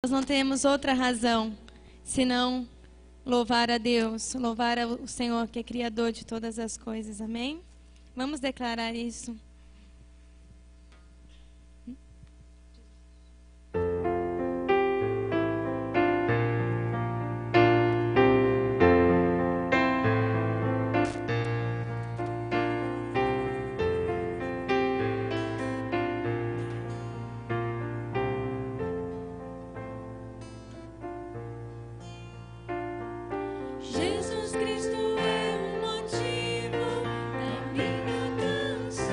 Nós não temos outra razão senão louvar a Deus, louvar o Senhor que é Criador de todas as coisas, amém? Vamos declarar isso. Jesus Cristo é o motivo da minha canção.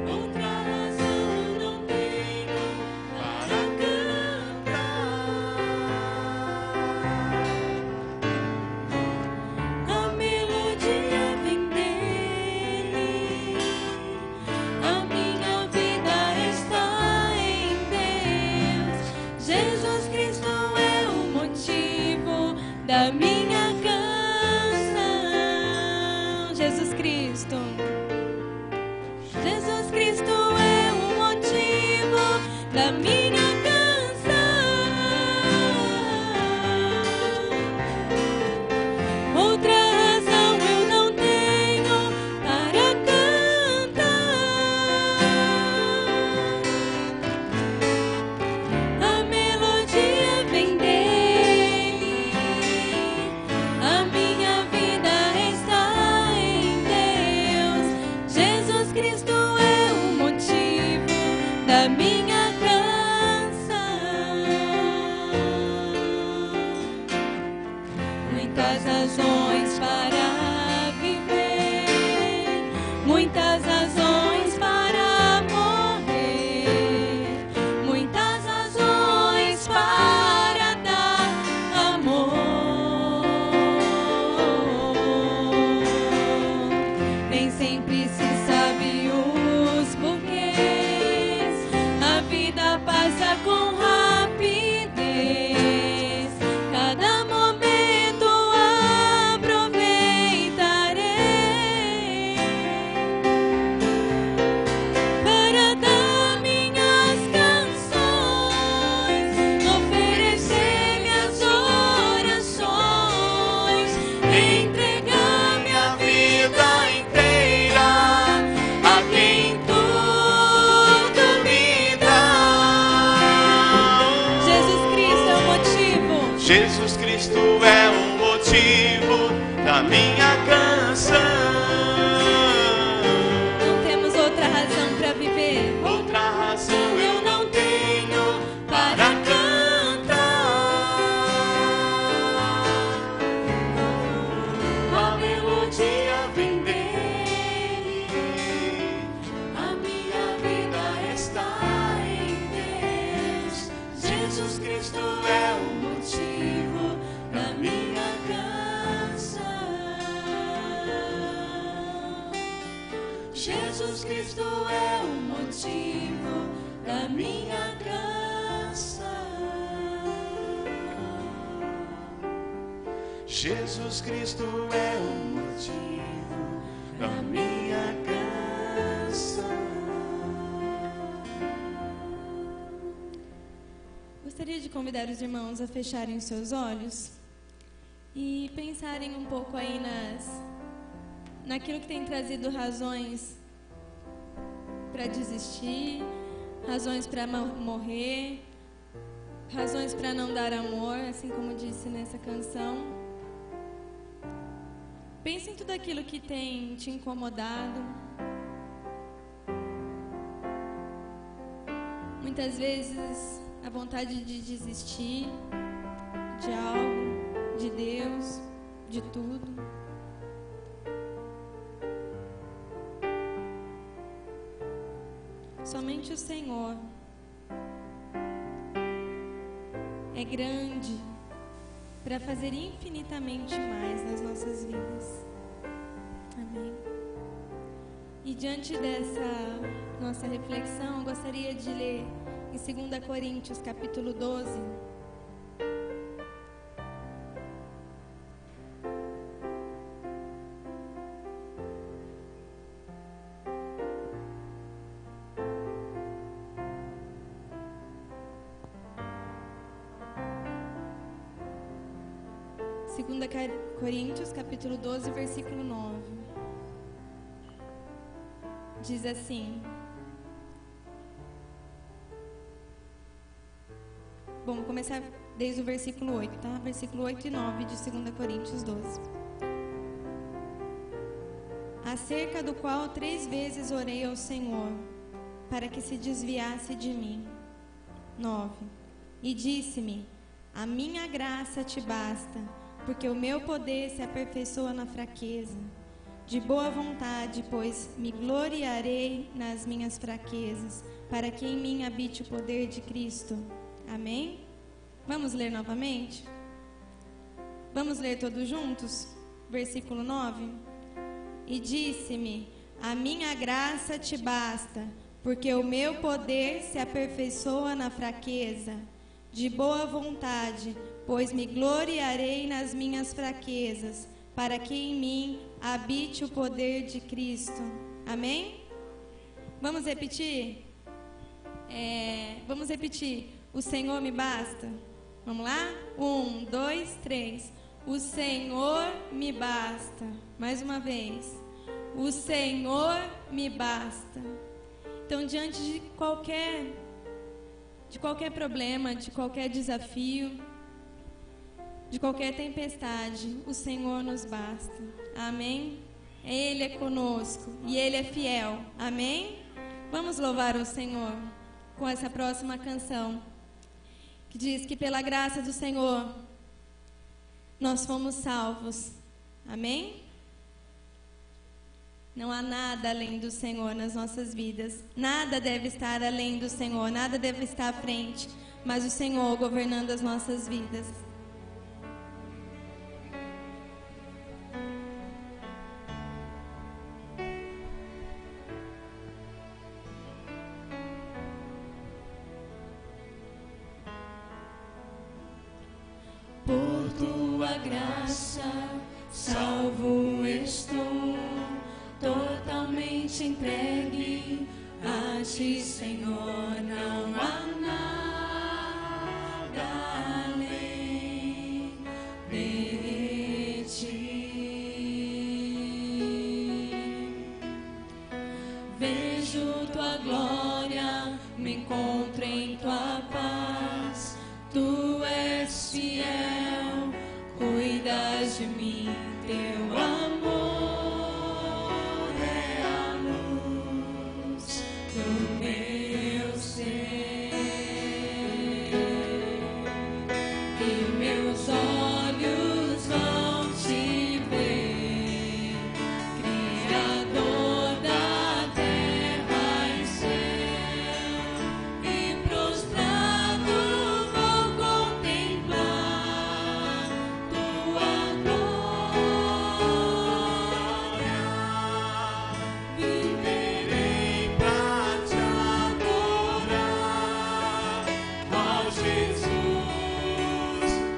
Outra razão não tenho para cantar. A melodia vem dele, a minha vida está em Deus. Jesus Cristo é o motivo da minha canção. Jesus Cristo. Jesus Cristo é o motivo da minha canção. Outra razão eu não tenho para cantar. A melodia vem dele, a minha vida está em Deus. Jesus Cristo é o motivo da minha canção. Muitas razões para viver, muitas razões para morrer, muitas razões para dar amor. Nem sempre se sabe os porquês, a vida passa com rapidez. Cada momento aproveitarei para dar minhas canções, oferecer minhas orações, entregar minha vida inteira a quem tudo me dá. Jesus Cristo é o motivo. Jesus Cristo é o motivo da minha canção. Não temos outra razão para viver. Outra razão eu não tenho para cantar. A melodia vem dele, a minha vida está em Deus. Jesus Cristo é o motivo da minha canção. Jesus Cristo é o motivo da minha canção. Jesus Cristo é o motivo da minha canção. Gostaria de convidar os irmãos a fecharem os seus olhos e pensarem um pouco aí naquilo que tem trazido razões para desistir, razões para morrer, razões para não dar amor, assim como disse nessa canção. Pense em tudo aquilo que tem te incomodado. Muitas vezes a vontade de desistir de algo, de Deus, de tudo. Somente o Senhor é grande para fazer infinitamente mais nas nossas vidas. Amém. E diante dessa nossa reflexão, eu gostaria de ler em 2 Coríntios, capítulo 12. 2 Coríntios, capítulo 12, versículo 9. Diz assim. Bom, vou começar desde o versículo 8, tá? Versículo 8 e 9 de 2 Coríntios 12. Acerca do qual 3 vezes orei ao Senhor, para que se desviasse de mim. 9. E disse-me: a minha graça te basta, porque o meu poder se aperfeiçoa na fraqueza. De boa vontade, pois, me gloriarei nas minhas fraquezas, para que em mim habite o poder de Cristo. Amém? Vamos ler novamente? Vamos ler todos juntos? Versículo 9. E disse-me: a minha graça te basta, porque o meu poder se aperfeiçoa na fraqueza. De boa vontade, pois me gloriarei nas minhas fraquezas, para que em mim habite o poder de Cristo. Amém? Vamos repetir? Vamos repetir. O Senhor me basta. Vamos lá? 1, 2, 3. O Senhor me basta. Mais uma vez. O Senhor me basta. Então, diante de qualquer problema, de qualquer desafio, de qualquer tempestade, o Senhor nos basta. Amém? Ele é conosco e Ele é fiel. Amém? Vamos louvar o Senhor com essa próxima canção, que diz que pela graça do Senhor nós fomos salvos. Amém? Não há nada além do Senhor nas nossas vidas. Nada deve estar além do Senhor, nada deve estar à frente, mas o Senhor governando as nossas vidas. Por tua graça, salvo estou, totalmente entregue a ti, Senhor. Não há nada além de ti. Vejo tua glória, me encontro em tua paz. Tu és fiel, cuidas de mim, teu amor é a luz do meu ser. E meus olhos vão te ver, Criador da terra e céu, e prostrado vou contemplar tua glória. Viverei pra te adorar, ó Jesus,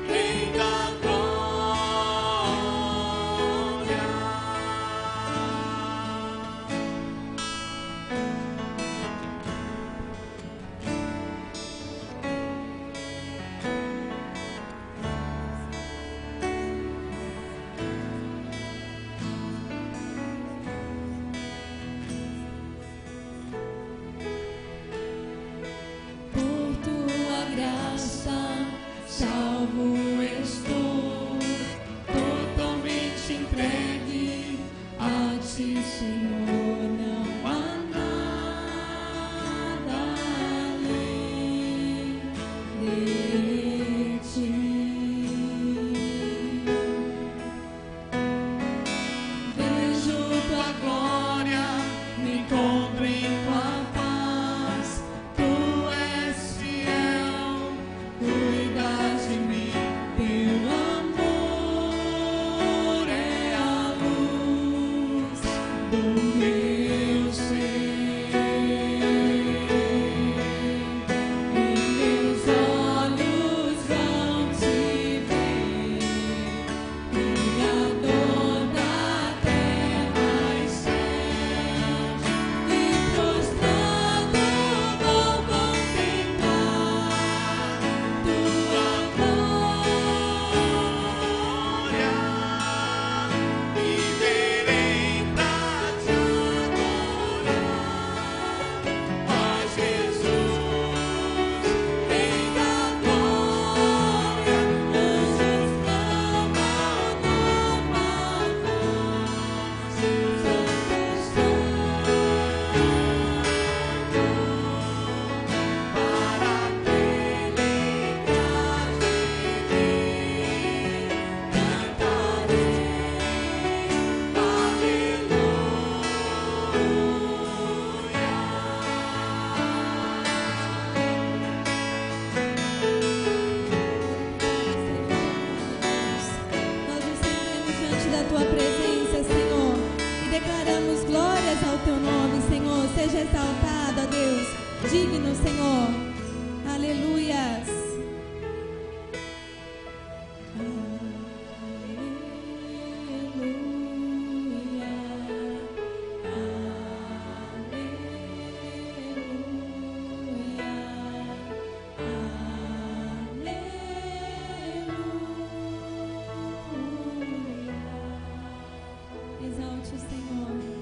Rei da glória. Por tua graça, salvo estou, totalmente entregue a ti, Senhor. Não há nada além de ti. Vejo tua glória, me encontro em tua paz. Tu és fiel, cuidas de mim, digno, Senhor. Aleluias. Exalte o Senhor.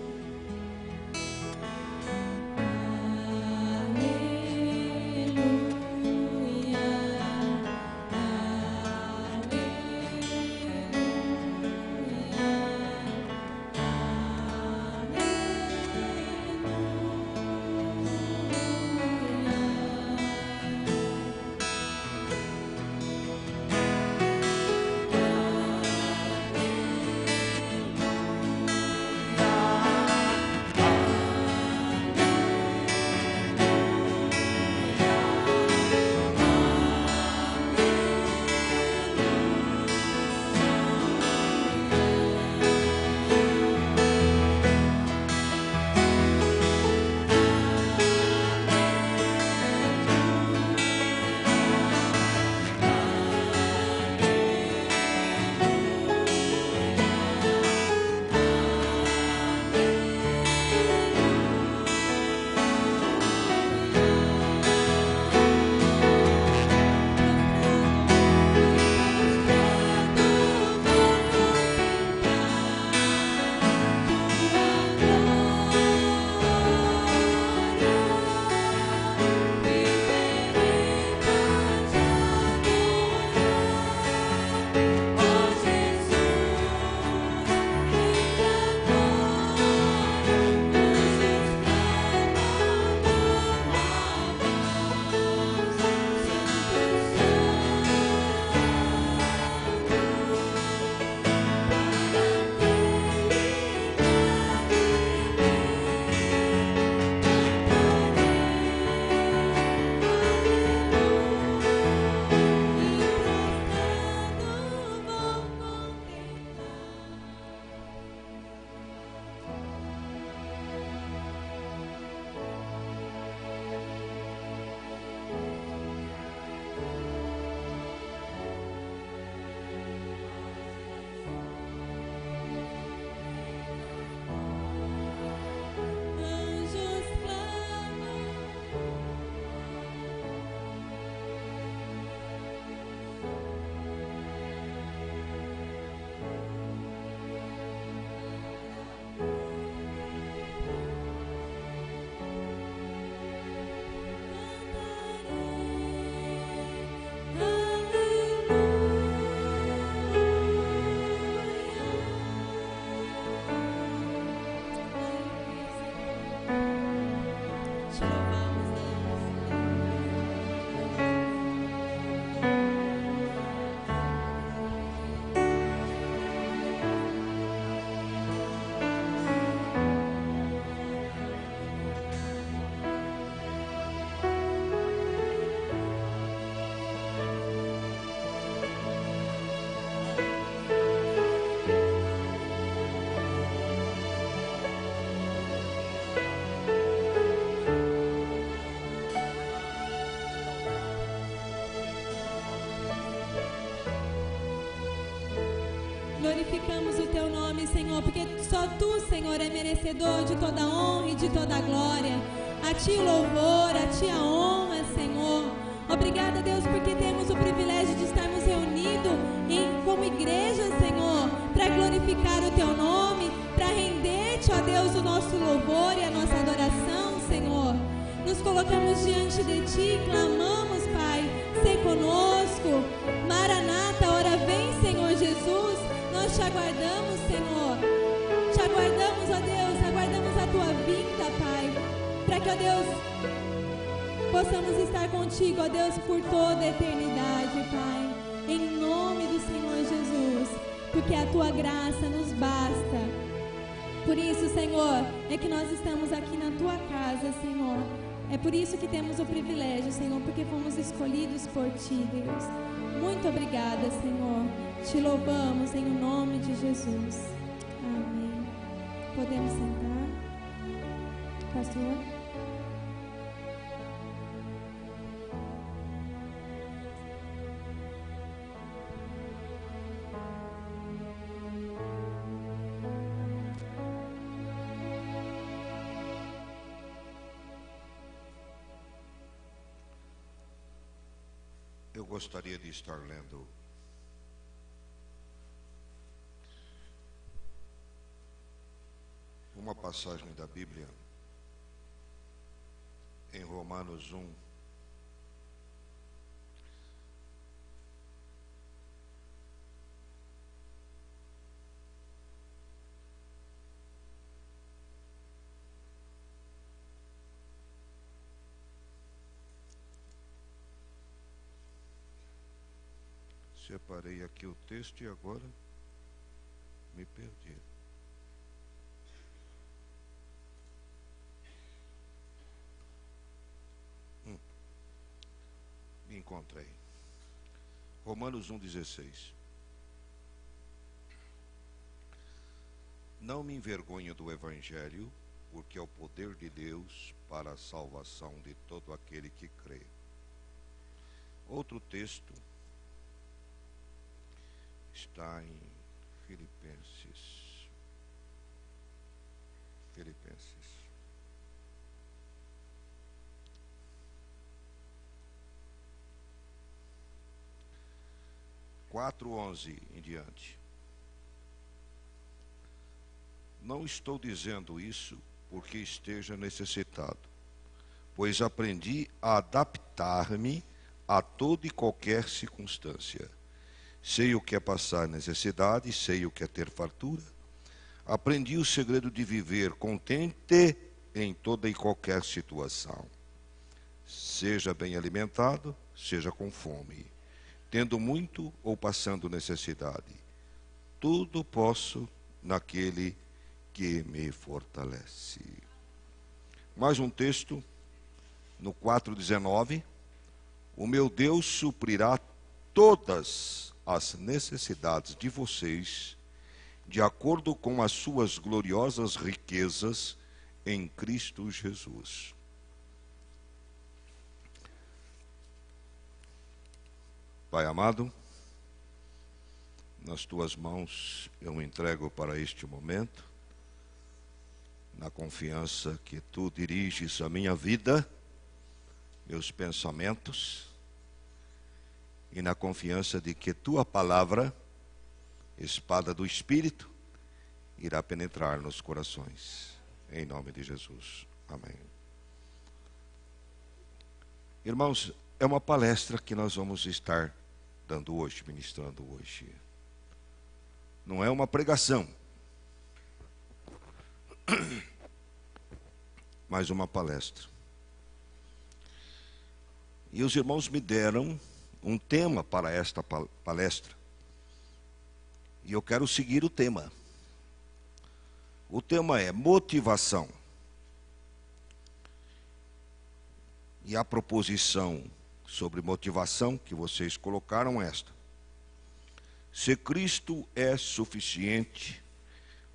Glorificamos o teu nome, Senhor, porque só tu, Senhor, é merecedor de toda honra e de toda glória. A ti o louvor, a ti a honra, Senhor. Obrigada, Deus, porque temos o privilégio de estarmos reunidos como igreja, Senhor, para glorificar o teu nome, para render-te, ó Deus, o nosso louvor e a nossa adoração, Senhor. Nos colocamos diante de ti, clamamos, Pai, sê conosco. Maranata, ora vem, Senhor Jesus. Nós te aguardamos, Senhor. Te aguardamos, ó Deus, aguardamos a tua vinda, Pai, para que, ó Deus, possamos estar contigo, ó Deus, por toda a eternidade, Pai. Em nome do Senhor Jesus, porque a tua graça nos basta. Por isso, Senhor, é que nós estamos aqui na tua casa, Senhor. É por isso que temos o privilégio, Senhor, porque fomos escolhidos por ti, Deus. Muito obrigada, Senhor. Te louvamos em nome de Jesus. Amém. Podemos sentar, pastor? Eu gostaria de estar lendo uma passagem da Bíblia em Romanos 1. Separei aqui o texto e agora me perdi. Me encontrei. Romanos 1,16. Não me envergonho do Evangelho, porque é o poder de Deus para a salvação de todo aquele que crê. Outro texto está em Filipenses. Filipenses 4:11 em diante. Não estou dizendo isso porque esteja necessitado, pois aprendi a adaptar-me a toda e qualquer circunstância. Sei o que é passar necessidade, sei o que é ter fartura. Aprendi o segredo de viver contente em toda e qualquer situação. Seja bem alimentado, seja com fome, tendo muito ou passando necessidade. Tudo posso naquele que me fortalece. Mais um texto, no 4:19. O meu Deus suprirá todas as necessidades de vocês, de acordo com as suas gloriosas riquezas em Cristo Jesus. Pai amado, nas tuas mãos eu me entrego para este momento, na confiança que tu diriges a minha vida, meus pensamentos, e na confiança de que tua palavra, espada do Espírito, irá penetrar nos corações. Em nome de Jesus. Amém. Irmãos, é uma palestra que nós vamos estar dando hoje, ministrando hoje. Não é uma pregação, mas uma palestra. E os irmãos me deram um tema para esta palestra. E eu quero seguir o tema. O tema é motivação. E a proposição sobre motivação que vocês colocaram esta: se Cristo é suficiente,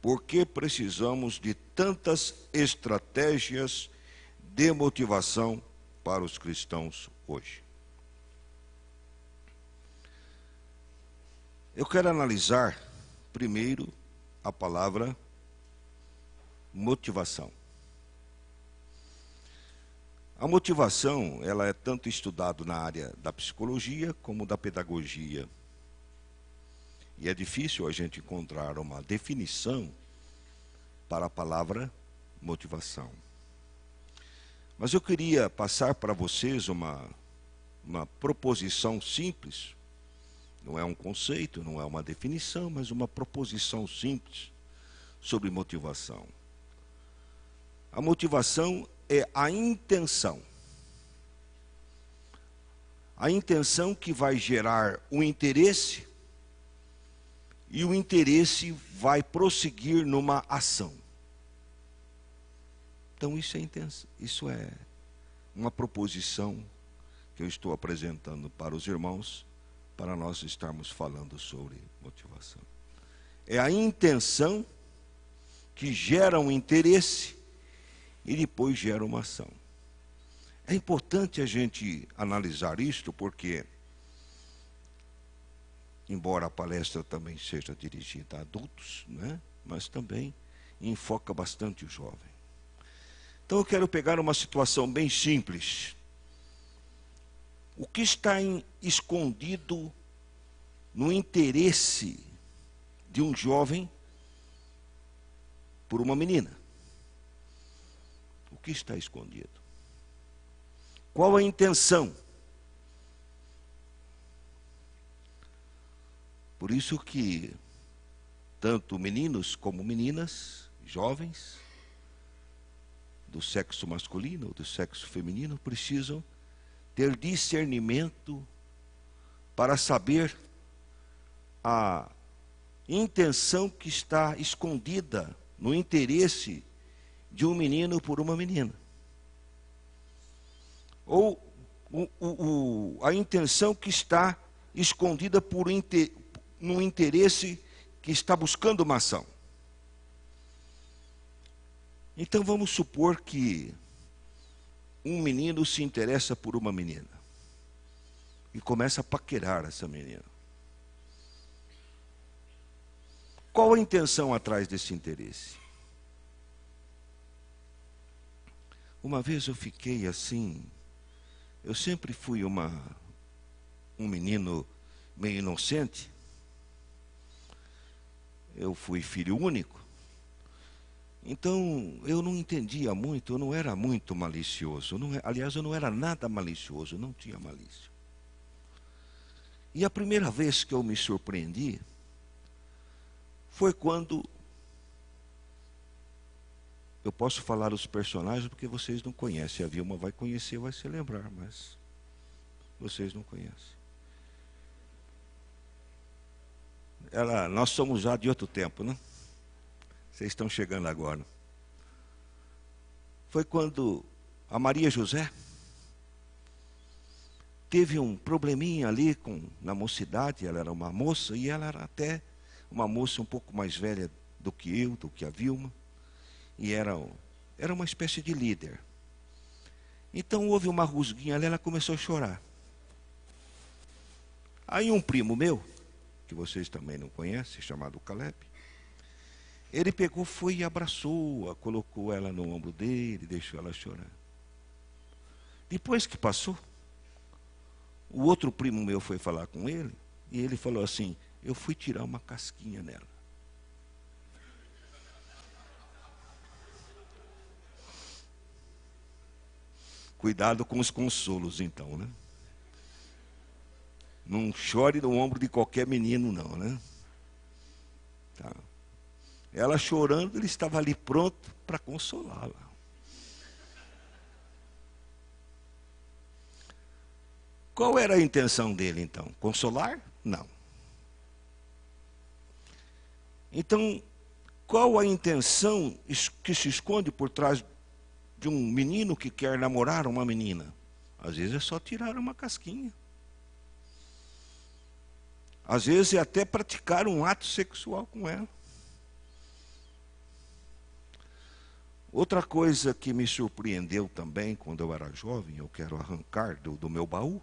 por que precisamos de tantas estratégias de motivação para os cristãos hoje? Eu quero analisar primeiro a palavra motivação. A motivação, ela é tanto estudada na área da psicologia como da pedagogia. E é difícil a gente encontrar uma definição para a palavra motivação. Mas eu queria passar para vocês uma proposição simples. Não é um conceito, não é uma definição, mas uma proposição simples sobre motivação. A motivação é a intenção. A intenção que vai gerar o interesse, e o interesse vai prosseguir numa ação. Então isso é uma proposição que eu estou apresentando para os irmãos, para nós estarmos falando sobre motivação. É a intenção que gera um interesse e depois gera uma ação. É importante a gente analisar isto, porque, embora a palestra também seja dirigida a adultos, né, mas também enfoca bastante o jovem. Então eu quero pegar uma situação bem simples. O que está escondido no interesse de um jovem por uma menina? O que está escondido? Qual a intenção? Por isso que tanto meninos como meninas, jovens, do sexo masculino ou do sexo feminino, precisam ter discernimento para saber a intenção que está escondida no interesse de um menino por uma menina. Ou a intenção que está escondida no interesse que está buscando uma ação. Então vamos supor que um menino se interessa por uma menina e começa a paquerar essa menina. Qual a intenção atrás desse interesse? Uma vez eu fiquei assim, eu sempre fui um menino meio inocente. Eu fui filho único. Então, eu não entendia muito, eu não era muito malicioso. Aliás, eu não era nada malicioso, não tinha malícia. E a primeira vez que eu me surpreendi foi quando... Eu posso falar os personagens porque vocês não conhecem. A Vilma vai conhecer, vai se lembrar, mas vocês não conhecem. Nós somos já de outro tempo, né? Vocês estão chegando agora. Foi quando a Maria José teve um probleminha ali na mocidade. Ela era uma moça e ela era até uma moça um pouco mais velha do que eu, do que a Vilma. E era uma espécie de líder. Então houve uma rusguinha ali, ela começou a chorar. Aí um primo meu, que vocês também não conhecem, chamado Caleb, ele pegou, foi e abraçou-a, colocou ela no ombro dele, deixou ela chorar. Depois que passou, o outro primo meu foi falar com ele, e ele falou assim: eu fui tirar uma casquinha nela. Cuidado com os consolos, então, né? Não chore no ombro de qualquer menino, não, né? Tá. Ela chorando, ele estava ali pronto para consolá-la. Qual era a intenção dele, então? Consolar? Não. Então, qual a intenção que se esconde por trás de um menino que quer namorar uma menina? Às vezes é só tirar uma casquinha. Às vezes é até praticar um ato sexual com ela. Outra coisa que me surpreendeu também quando eu era jovem, eu quero arrancar do meu baú,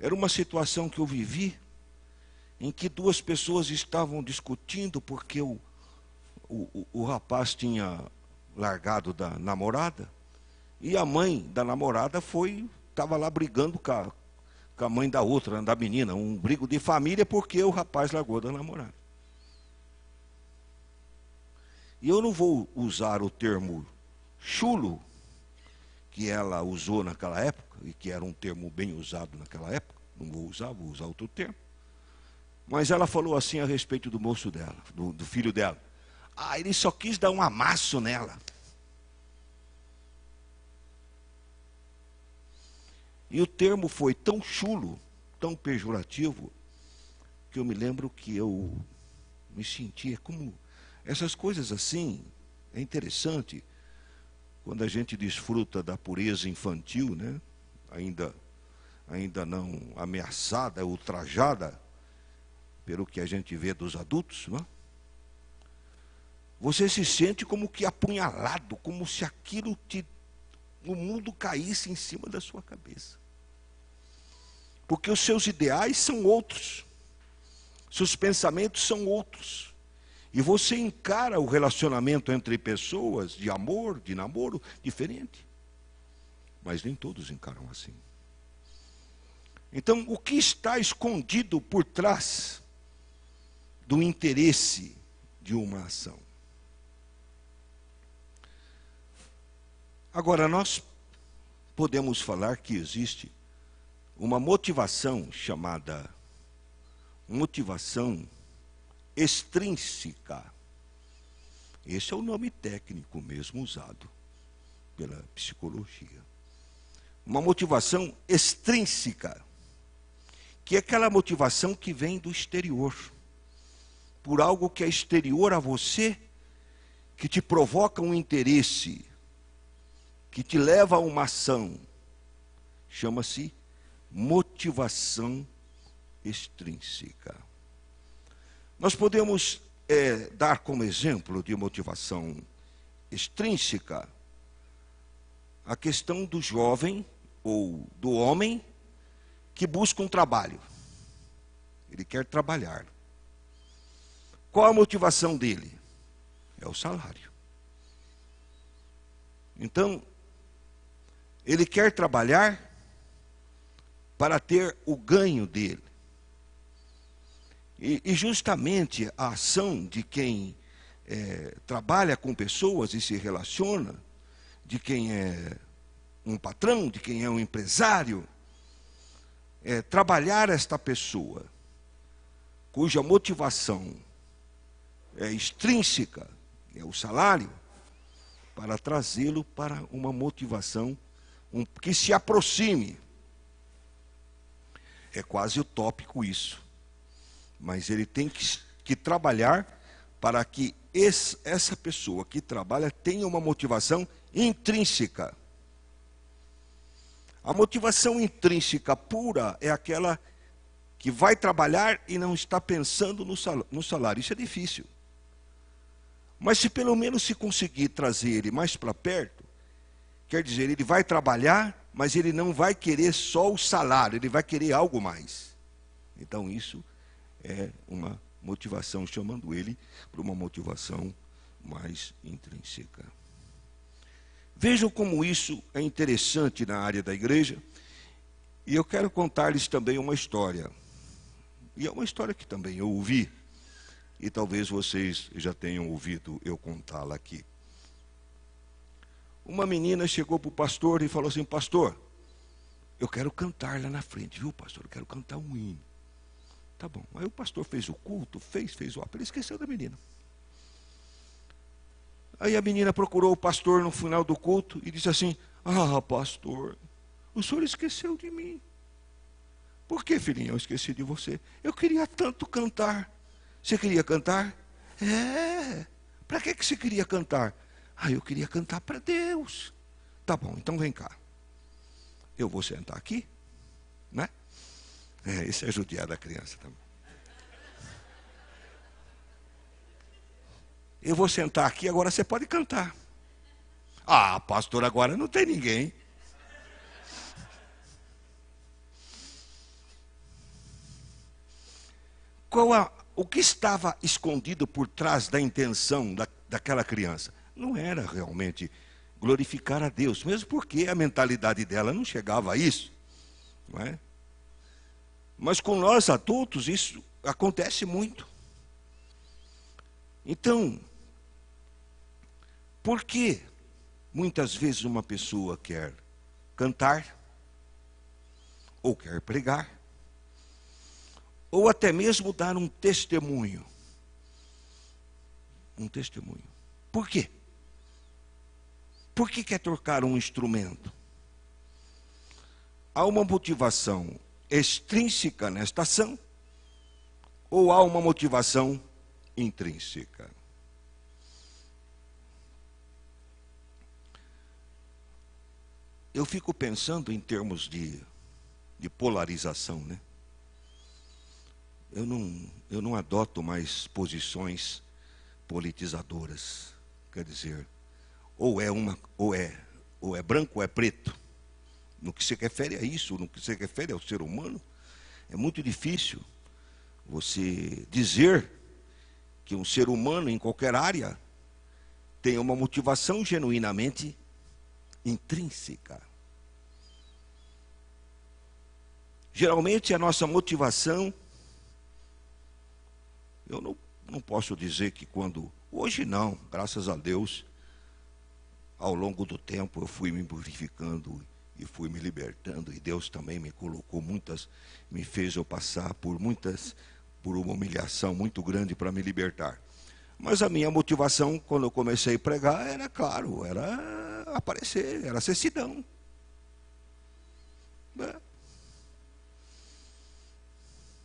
era uma situação que eu vivi em que duas pessoas estavam discutindo porque o rapaz tinha largado da namorada e a mãe da namorada estava lá brigando com a mãe da outra, da menina, um brigo de família porque o rapaz largou da namorada. E eu não vou usar o termo chulo que ela usou naquela época, e que era um termo bem usado naquela época, não vou usar outro termo. Mas ela falou assim a respeito do moço dela, do filho dela. Ah, ele só quis dar um amasso nela. E o termo foi tão chulo, tão pejorativo, que eu me lembro que eu me sentia como... Essas coisas assim, é interessante, quando a gente desfruta da pureza infantil, né? Ainda não ameaçada, ultrajada, pelo que a gente vê dos adultos, não é? Você se sente como que apunhalado, como se o mundo caísse em cima da sua cabeça. Porque os seus ideais são outros, seus pensamentos são outros. E você encara o relacionamento entre pessoas, de amor, de namoro, diferente. Mas nem todos encaram assim. Então, o que está escondido por trás do interesse de uma ação? Agora, nós podemos falar que existe uma motivação chamada motivação extrínseca. Esse é o nome técnico mesmo usado pela psicologia. Uma motivação extrínseca, que é aquela motivação que vem do exterior, por algo que é exterior a você, que te provoca um interesse, que te leva a uma ação. Chama-se motivação extrínseca. Nós podemos dar como exemplo de motivação extrínseca a questão do jovem ou do homem que busca um trabalho. Ele quer trabalhar. Qual a motivação dele? É o salário. Então, ele quer trabalhar para ter o ganho dele. E justamente a ação de quem trabalha com pessoas e se relaciona, de quem é um patrão, de quem é um empresário, trabalhar esta pessoa, cuja motivação é extrínseca, é o salário, para trazê-lo para uma motivação que se aproxime. É quase utópico isso. Mas ele tem que trabalhar para que essa pessoa que trabalha tenha uma motivação intrínseca. A motivação intrínseca pura é aquela que vai trabalhar e não está pensando no salário. Isso é difícil. Mas se pelo menos se conseguir trazer ele mais para perto, quer dizer, ele vai trabalhar, mas ele não vai querer só o salário, ele vai querer algo mais. Então isso é uma motivação, chamando ele para uma motivação mais intrínseca. Vejam como isso é interessante na área da igreja. E eu quero contar-lhes também uma história. E é uma história que também eu ouvi. E talvez vocês já tenham ouvido eu contá-la aqui. Uma menina chegou para o pastor e falou assim: pastor, eu quero cantar lá na frente, viu, pastor? Eu quero cantar um hino. Tá bom. Aí o pastor fez o culto, fez o apelo, ele esqueceu da menina. Aí a menina procurou o pastor no final do culto e disse assim: ah, pastor, o senhor esqueceu de mim. Por que, filhinha, eu esqueci de você? Eu queria tanto cantar. Você queria cantar? Para que você queria cantar? Ah, eu queria cantar para Deus. Tá bom, então vem cá. Eu vou sentar aqui, né? Esse é judiar da criança também. Eu vou sentar aqui, agora você pode cantar. Ah, pastor, agora não tem ninguém. O que estava escondido por trás da intenção daquela criança? Não era realmente glorificar a Deus, mesmo porque a mentalidade dela não chegava a isso, não é? Mas com nós adultos isso acontece muito. Então, por que muitas vezes uma pessoa quer cantar, ou quer pregar, ou até mesmo dar um testemunho? Um testemunho. Por quê? Por que quer tocar um instrumento? Há uma motivação extrínseca nesta ação, ou há uma motivação intrínseca? Eu fico pensando em termos de polarização, né? Eu não adoto mais posições politizadoras. Quer dizer, ou é branco ou é preto. No que se refere a isso, no que se refere ao ser humano, é muito difícil você dizer que um ser humano em qualquer área tem uma motivação genuinamente intrínseca. Geralmente a nossa motivação, eu não posso dizer que hoje não, graças a Deus, ao longo do tempo eu fui me purificando e fui me libertando, e Deus também me colocou me fez eu passar por uma humilhação muito grande para me libertar. Mas a minha motivação, quando eu comecei a pregar, era claro, era aparecer, era ser cidadão.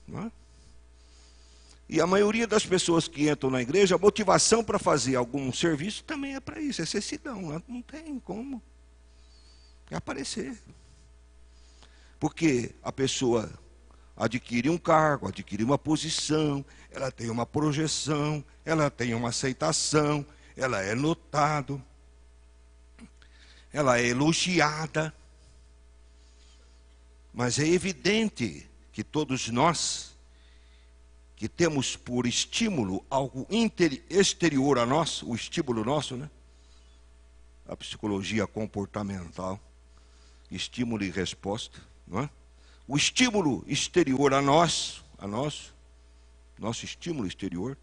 Não é? E a maioria das pessoas que entram na igreja, a motivação para fazer algum serviço também é para isso, é ser cidadão, não tem como. É aparecer. Porque a pessoa adquire um cargo, adquire uma posição, ela tem uma projeção, ela tem uma aceitação, ela é notado, ela é elogiada. Mas é evidente que todos nós, que temos por estímulo algo exterior a nós, o estímulo nosso, né? A psicologia comportamental, estímulo e resposta, não é? O estímulo exterior a nós, nosso estímulo exterior,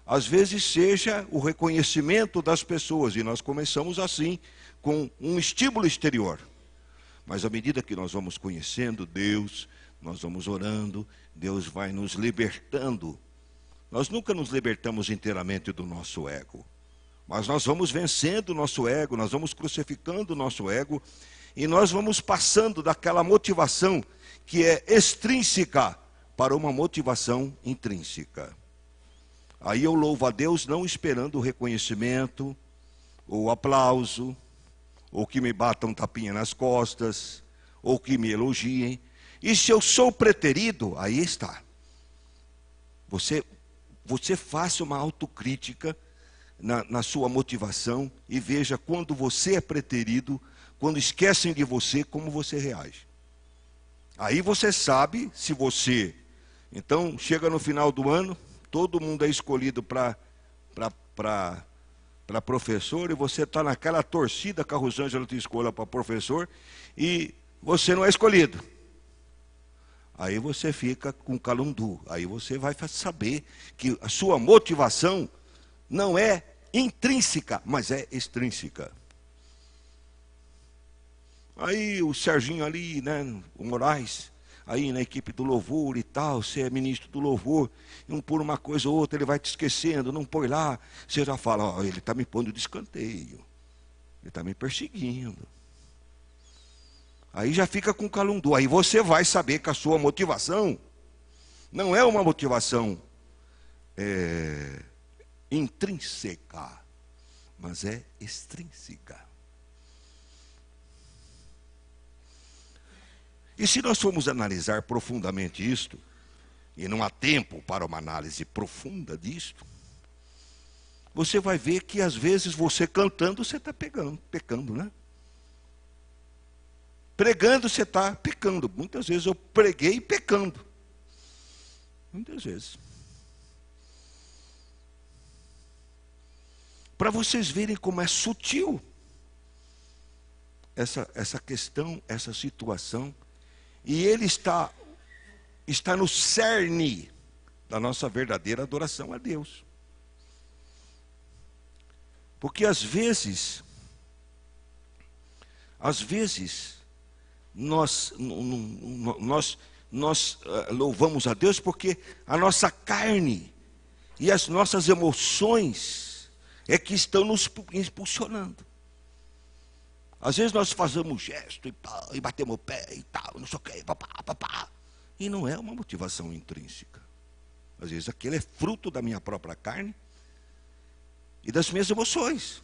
às vezes seja o reconhecimento das pessoas, e nós começamos assim, com um estímulo exterior. Mas à medida que nós vamos conhecendo Deus, nós vamos orando, Deus vai nos libertando. Nós nunca nos libertamos inteiramente do nosso ego, mas nós vamos vencendo o nosso ego, nós vamos crucificando o nosso ego, e nós vamos passando daquela motivação que é extrínseca para uma motivação intrínseca. Aí eu louvo a Deus não esperando o reconhecimento, ou aplauso, ou que me batam tapinha nas costas, ou que me elogiem. E se eu sou preterido, aí está. Você faça uma autocrítica na sua motivação e veja quando você é preterido, quando esquecem de você, como você reage. Aí você sabe se você... Então, chega no final do ano, todo mundo é escolhido para professor, e você está naquela torcida que a Rosângela te escolha para professor, e você não é escolhido. Aí você fica com calundu. Aí você vai saber que a sua motivação não é intrínseca, mas é extrínseca. Aí o Serginho ali, né, o Moraes, aí na equipe do louvor e tal, você é ministro do louvor, e por uma coisa ou outra ele vai te esquecendo, não põe lá, você já fala, ó, ele está me pondo de escanteio, ele está me perseguindo. Aí já fica com calundu. Aí você vai saber que a sua motivação não é uma motivação intrínseca, mas é extrínseca. E se nós formos analisar profundamente isto, e não há tempo para uma análise profunda disto, você vai ver que às vezes você cantando, você está pecando, né? Pregando, você está pecando. Muitas vezes eu preguei pecando. Muitas vezes. Para vocês verem como é sutil essa questão, essa situação. E ele está no cerne da nossa verdadeira adoração a Deus. Porque às vezes nós louvamos a Deus porque a nossa carne e as nossas emoções é que estão nos impulsionando. Às vezes nós fazemos gesto e batemos o pé e tal, não sei o que, papá. E não é uma motivação intrínseca. Às vezes aquilo é fruto da minha própria carne e das minhas emoções.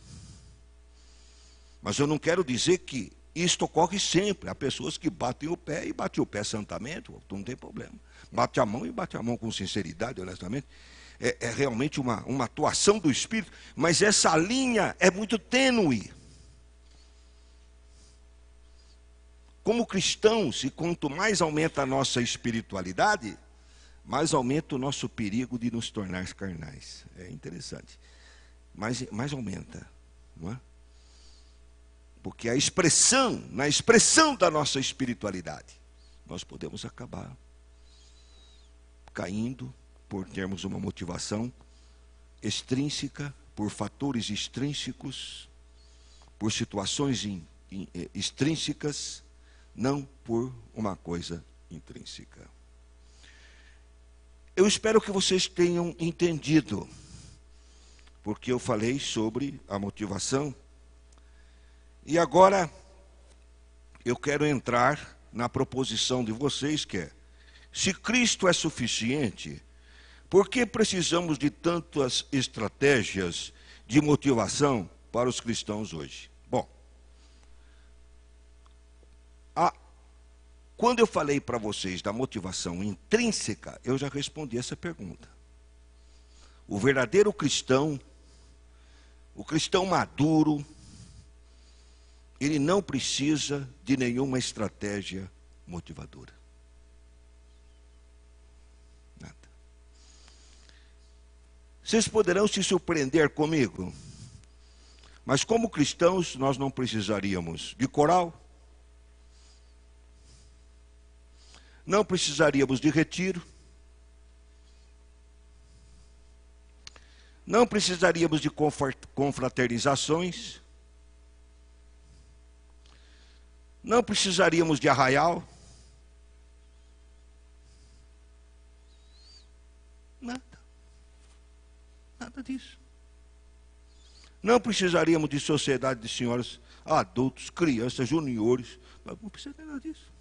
Mas eu não quero dizer que isto ocorre sempre. Há pessoas que batem o pé e batem o pé santamente, não tem problema. Bate a mão e bate a mão com sinceridade, honestamente. É realmente uma atuação do Espírito, mas essa linha é muito tênue. Como cristãos, e quanto mais aumenta a nossa espiritualidade, mais aumenta o nosso perigo de nos tornar carnais. É interessante. Mais aumenta, não é? Porque na expressão da nossa espiritualidade, nós podemos acabar caindo por termos uma motivação extrínseca, por fatores extrínsecos, por situações extrínsecas, não por uma coisa intrínseca. Eu espero que vocês tenham entendido, porque eu falei sobre a motivação. E agora eu quero entrar na proposição de vocês, que é: se Cristo é suficiente, por que precisamos de tantas estratégias de motivação para os cristãos hoje? Bom, quando eu falei para vocês da motivação intrínseca, eu já respondi essa pergunta. O verdadeiro cristão, o cristão maduro, ele não precisa de nenhuma estratégia motivadora. Nada. Vocês poderão se surpreender comigo, mas como cristãos nós não precisaríamos de coral, não precisaríamos de retiro, não precisaríamos de confraternizações, não precisaríamos de arraial, nada disso. Não precisaríamos de sociedade de senhoras, adultos, crianças, juniores, não precisa de nada disso.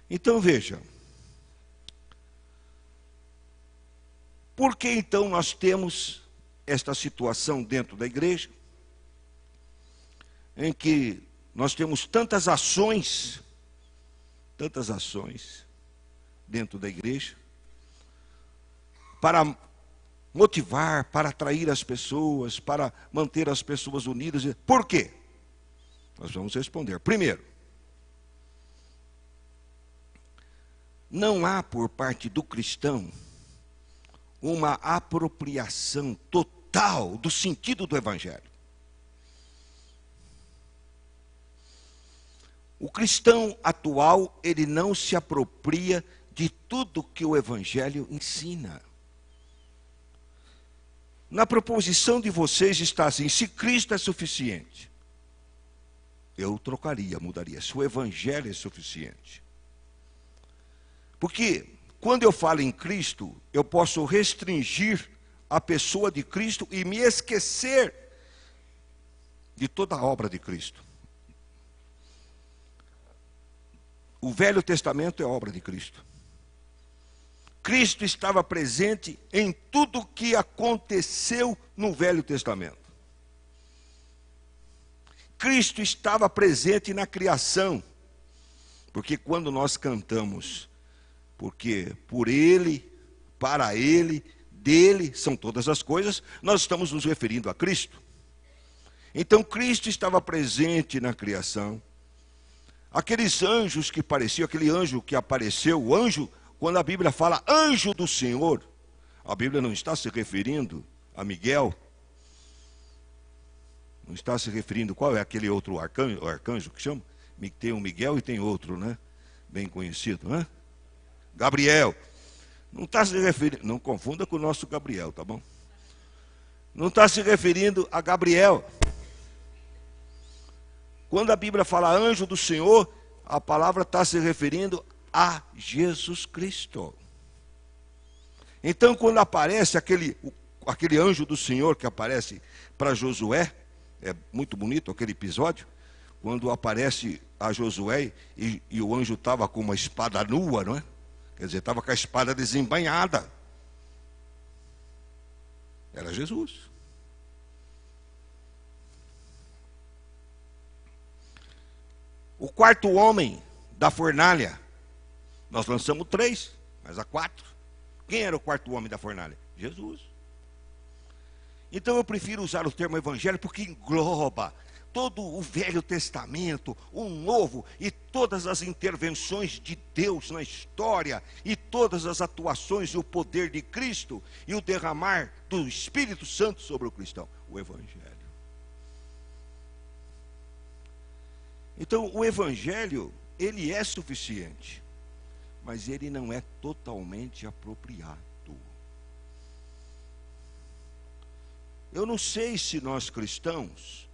Então veja, por que então nós temos esta situação dentro da igreja, em que nós temos tantas ações dentro da igreja, para motivar, para atrair as pessoas, para manter as pessoas unidas? Por quê? Nós vamos responder. Primeiro, não há por parte do cristão uma apropriação total do sentido do evangelho. O cristão atual, ele não se apropria de tudo que o evangelho ensina. Na proposição de vocês está assim: se Cristo é suficiente, eu trocaria, mudaria. Se o evangelho é suficiente. Porque quando eu falo em Cristo, eu posso restringir a pessoa de Cristo e me esquecer de toda a obra de Cristo. O Velho Testamento é obra de Cristo. Cristo estava presente em tudo o que aconteceu no Velho Testamento. Cristo estava presente na criação. Porque quando nós cantamos, porque por Ele, para Ele, dele são todas as coisas, nós estamos nos referindo a Cristo. Então Cristo estava presente na criação. Aqueles anjos que pareciam, aquele anjo que apareceu, o anjo, quando a Bíblia fala anjo do Senhor, a Bíblia não está se referindo a Miguel, não está se referindo, qual é aquele outro arcanjo que chama? Tem um Miguel e tem outro, né? Bem conhecido, né? Gabriel. Não está se referindo, não confunda com o nosso Gabriel, tá bom? Não está se referindo a Gabriel. Quando a Bíblia fala anjo do Senhor, a palavra está se referindo a Jesus Cristo. Então, quando aparece aquele anjo do Senhor que aparece para Josué, é muito bonito aquele episódio, quando aparece a Josué e o anjo estava com uma espada nua, não é? Quer dizer, estava com a espada desembainhada. Era Jesus. O quarto homem da fornalha, nós lançamos 3, mas há 4. Quem era o quarto homem da fornalha? Jesus. Então eu prefiro usar o termo evangelho porque engloba todo o Velho Testamento, o Novo e todas as intervenções de Deus na história e todas as atuações e o poder de Cristo e o derramar do Espírito Santo sobre o cristão, o evangelho. Então, o evangelho, ele é suficiente, mas ele não é totalmente apropriado. Eu não sei se nós cristãos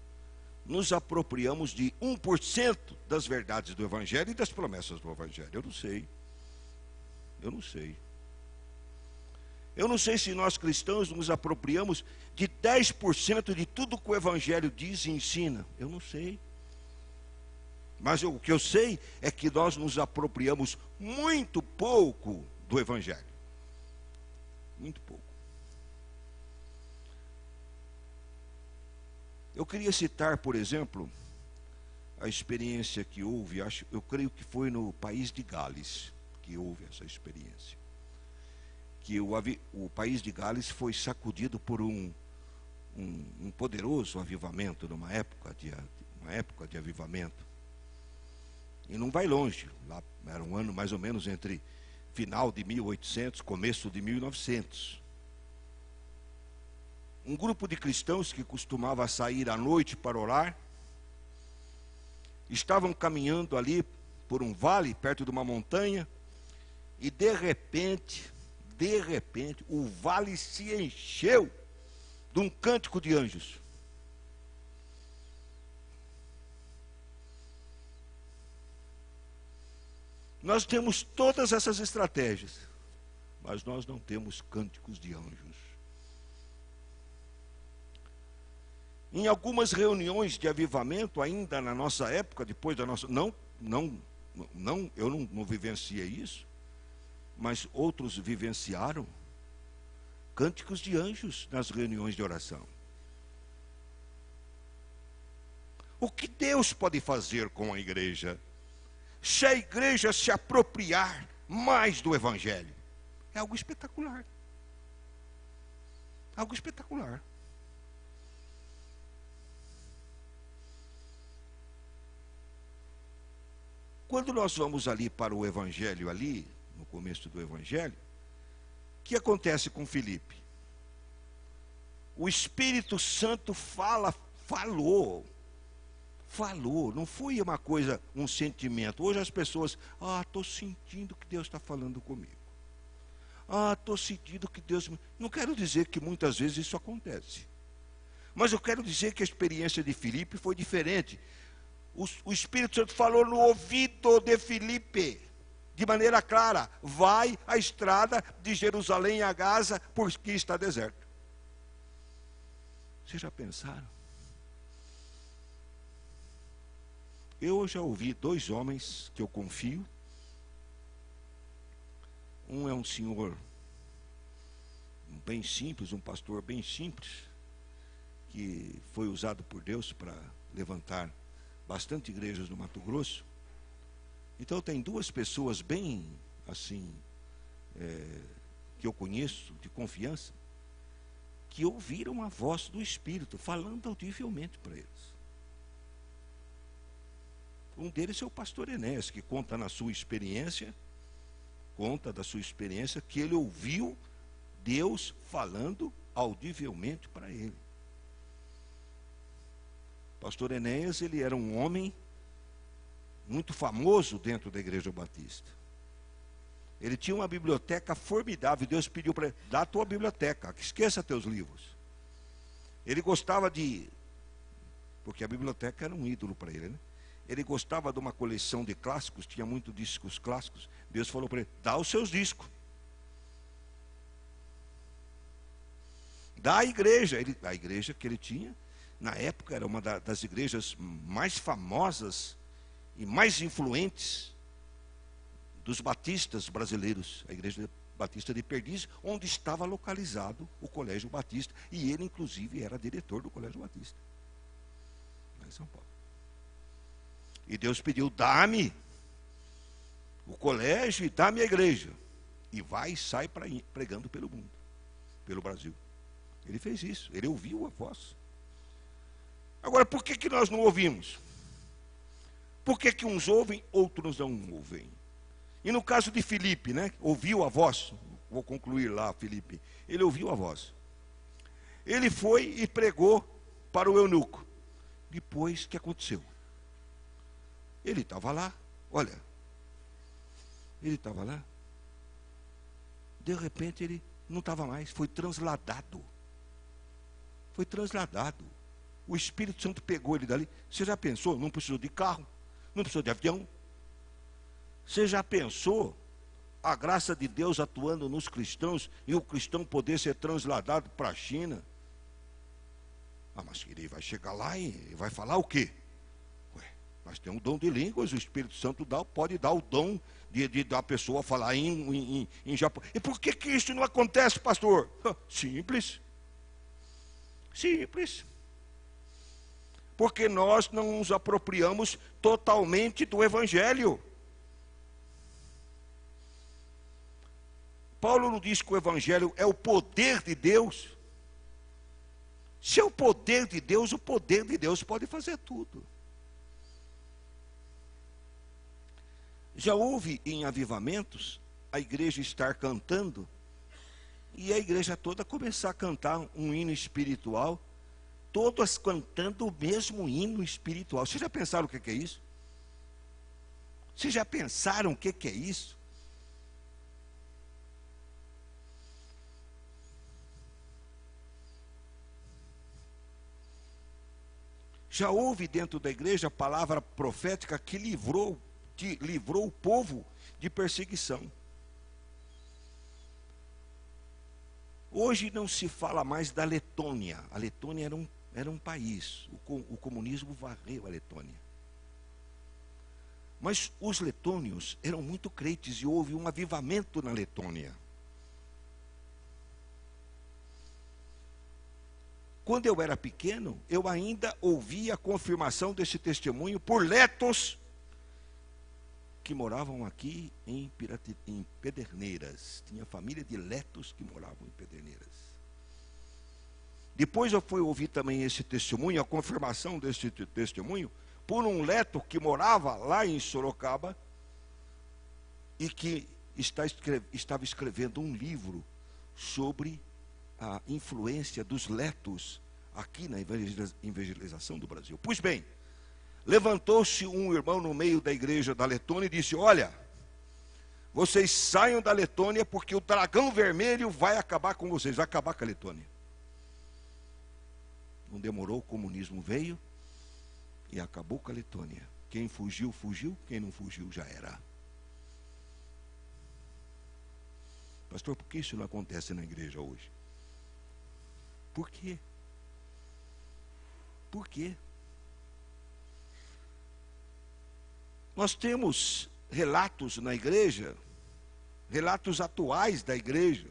nos apropriamos de 1% das verdades do evangelho e das promessas do evangelho. Eu não sei. Eu não sei. Eu não sei se nós cristãos nos apropriamos de 10% de tudo que o evangelho diz e ensina. Eu não sei. Mas o que eu sei é que nós nos apropriamos muito pouco do evangelho. Muito pouco. Eu queria citar, por exemplo, a experiência que houve, eu creio que foi no país de Gales que houve essa experiência. Que o país de Gales foi sacudido por um poderoso avivamento, numa época de avivamento. E não vai longe, lá era um ano mais ou menos entre final de 1800, começo de 1900. Um grupo de cristãos que costumava sair à noite para orar, estavam caminhando ali por um vale, perto de uma montanha, e de repente, o vale se encheu de um cântico de anjos. Nós temos todas essas estratégias, mas nós não temos cânticos de anjos. Em algumas reuniões de avivamento, ainda na nossa época, depois da nossa... eu não vivenciei isso, mas outros vivenciaram cânticos de anjos nas reuniões de oração. O que Deus pode fazer com a igreja? Se a igreja se apropriar mais do evangelho, é algo espetacular. Algo espetacular. Quando nós vamos ali para o evangelho ali, no começo do evangelho, o que acontece com Filipe? O Espírito Santo falou, não foi uma coisa, um sentimento. Hoje as pessoas, estou sentindo que Deus está falando comigo. Estou sentindo que Deus... Não quero dizer que muitas vezes isso acontece. Mas eu quero dizer que a experiência de Filipe foi diferente. O Espírito Santo falou no ouvido de Filipe, de maneira clara: vai à estrada de Jerusalém a Gaza, porque está deserto. Vocês já pensaram? Eu já ouvi dois homens que eu confio. Um é um senhor bem simples, um pastor bem simples, que foi usado por Deus para levantar bastante igrejas no Mato Grosso. Então tem duas pessoas bem assim, que eu conheço, de confiança, que ouviram a voz do Espírito falando audivelmente para eles. Um deles é o pastor Enéas, que conta da sua experiência, que ele ouviu Deus falando audivelmente para ele. Pastor Enéas, ele era um homem muito famoso dentro da Igreja Batista. Ele tinha uma biblioteca formidável. Deus pediu para ele: dá a tua biblioteca, esqueça teus livros. Ele gostava porque a biblioteca era um ídolo para ele, né? Ele gostava de uma coleção de clássicos, tinha muitos discos clássicos. Deus falou para ele: dá os seus discos. Dá a igreja. A igreja que ele tinha, na época, era uma das igrejas mais famosas e mais influentes dos batistas brasileiros, a Igreja Batista de Perdizes, onde estava localizado o Colégio Batista, e ele inclusive era diretor do Colégio Batista, lá em São Paulo. E Deus pediu: dá-me o colégio e dá-me a igreja, e vai e sai pregando pelo mundo, pelo Brasil. Ele fez isso, ele ouviu a voz. Agora, por que nós não ouvimos? Por que uns ouvem, outros não ouvem? E no caso de Filipe, né, ouviu a voz. Vou concluir lá, Filipe. Ele ouviu a voz. Ele foi e pregou para o eunuco. Depois, o que aconteceu? Ele estava lá, olha. Ele estava lá. De repente ele não estava mais, foi transladado. Foi transladado. O Espírito Santo pegou ele dali. Você já pensou? Não precisou de carro, não precisou de avião. Você já pensou a graça de Deus atuando nos cristãos e o cristão poder ser transladado para a China? Ah, mas ele vai chegar lá e vai falar o quê? Ué, nós temos um dom de línguas, o Espírito Santo pode dar o dom de da pessoa falar em japonês. E por que isso não acontece, pastor? Simples. Simples. Porque nós não nos apropriamos totalmente do Evangelho. Paulo não diz que o Evangelho é o poder de Deus. Se é o poder de Deus pode fazer tudo. Já houve em avivamentos a igreja estar cantando e a igreja toda começar a cantar um hino espiritual, todas cantando o mesmo hino espiritual. Vocês já pensaram o que é isso? Vocês já pensaram o que é isso? Já houve dentro da igreja a palavra profética que livrou o povo de perseguição. Hoje não se fala mais da Letônia. A Letônia era um país. O comunismo varreu a Letônia. Mas os letônios eram muito crentes e houve um avivamento na Letônia. Quando eu era pequeno, eu ainda ouvia a confirmação desse testemunho por letos que moravam aqui em Pederneiras. Tinha família de letos que moravam em Pederneiras. Depois eu fui ouvir também esse testemunho, a confirmação desse testemunho, por um leto que morava lá em Sorocaba e que estava escrevendo um livro sobre a influência dos letos aqui na evangelização do Brasil. Pois bem, levantou-se um irmão no meio da igreja da Letônia e disse: olha, vocês saiam da Letônia porque o dragão vermelho vai acabar com vocês, vai acabar com a Letônia. Não demorou, o comunismo veio e acabou com a Letônia. Quem fugiu, fugiu, quem não fugiu já era. Pastor, por que isso não acontece na igreja hoje? Por quê? Por quê? Nós temos relatos na igreja, relatos atuais da igreja,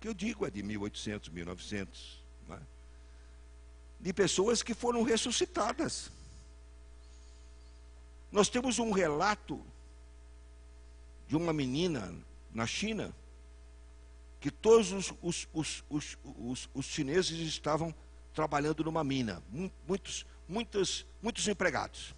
que eu digo é de 1800, 1900, né? De pessoas que foram ressuscitadas. Nós temos um relato de uma menina na China, que todos os chineses estavam trabalhando numa mina, muitos empregados.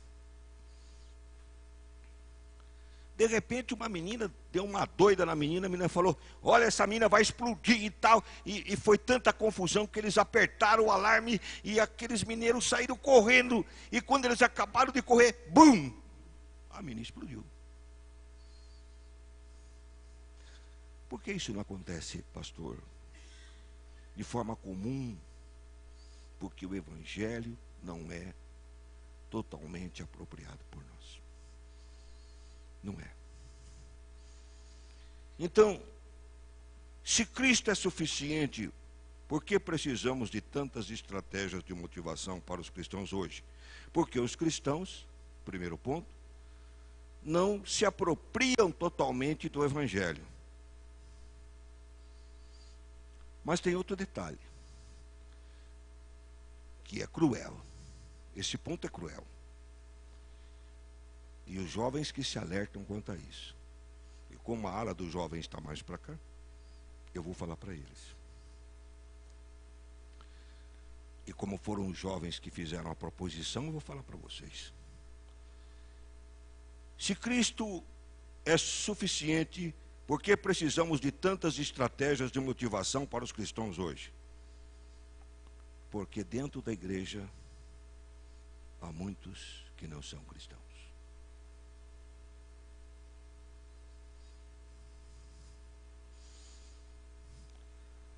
De repente uma menina, deu uma doida na menina, a menina falou: olha, essa mina vai explodir e tal, e foi tanta confusão que eles apertaram o alarme e aqueles mineiros saíram correndo, e quando eles acabaram de correr, bum, a mina explodiu. Por que isso não acontece, pastor? De forma comum, porque o Evangelho não é totalmente apropriado por nós. Não é. Então, se Cristo é suficiente, por que precisamos de tantas estratégias de motivação para os cristãos hoje? Porque os cristãos, primeiro ponto, não se apropriam totalmente do Evangelho. Mas tem outro detalhe, que é cruel. Esse ponto é cruel. E os jovens que se alertam quanto a isso. E como a ala dos jovens está mais para cá, eu vou falar para eles. E como foram os jovens que fizeram a proposição, eu vou falar para vocês. Se Cristo é suficiente, por que precisamos de tantas estratégias de motivação para os cristãos hoje? Porque dentro da igreja há muitos que não são cristãos.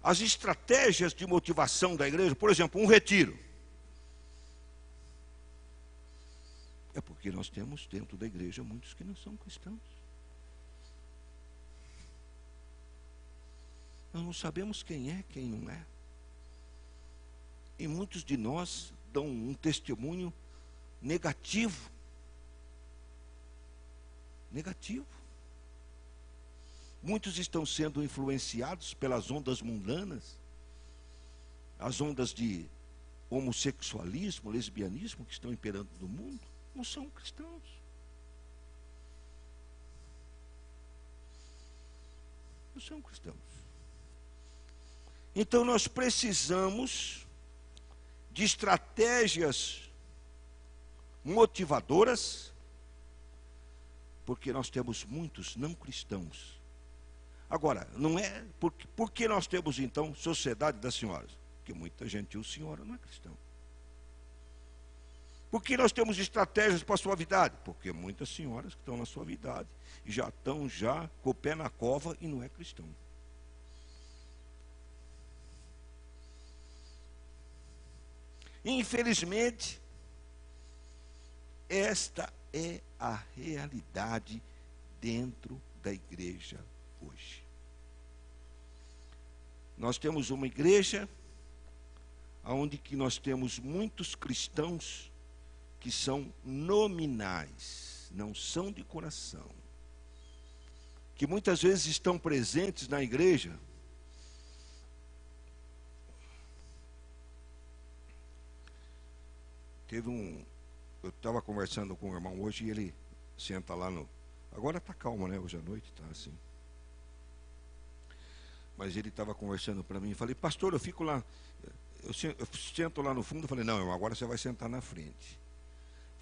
as estratégias de motivação da igreja, por exemplo, um retiro. É porque nós temos dentro da igreja muitos que não são cristãos. Nós não sabemos quem é, quem não é. E muitos de nós dão um testemunho negativo. Negativo. Muitos estão sendo influenciados pelas ondas mundanas, as ondas de homossexualismo, lesbianismo que estão imperando no mundo. Não são cristãos. Não são cristãos. Então nós precisamos de estratégias motivadoras, porque nós temos muitos não cristãos. Agora, não é por que nós temos então sociedade das senhoras? Porque muita gentil senhora não é cristão. Por que nós temos estratégias para a suavidade? Porque muitas senhoras que estão na suavidade e já estão com o pé na cova e não é cristão. Infelizmente, esta é a realidade dentro da igreja hoje. Nós temos uma igreja onde que nós temos muitos cristãos que são nominais, não são de coração, que muitas vezes estão presentes na igreja, eu estava conversando com o irmão hoje e ele senta lá agora está calmo, né, hoje à noite está assim, mas ele estava conversando para mim, falei, pastor, eu fico lá, eu sento lá no fundo, falei, não, irmão, agora você vai sentar na frente.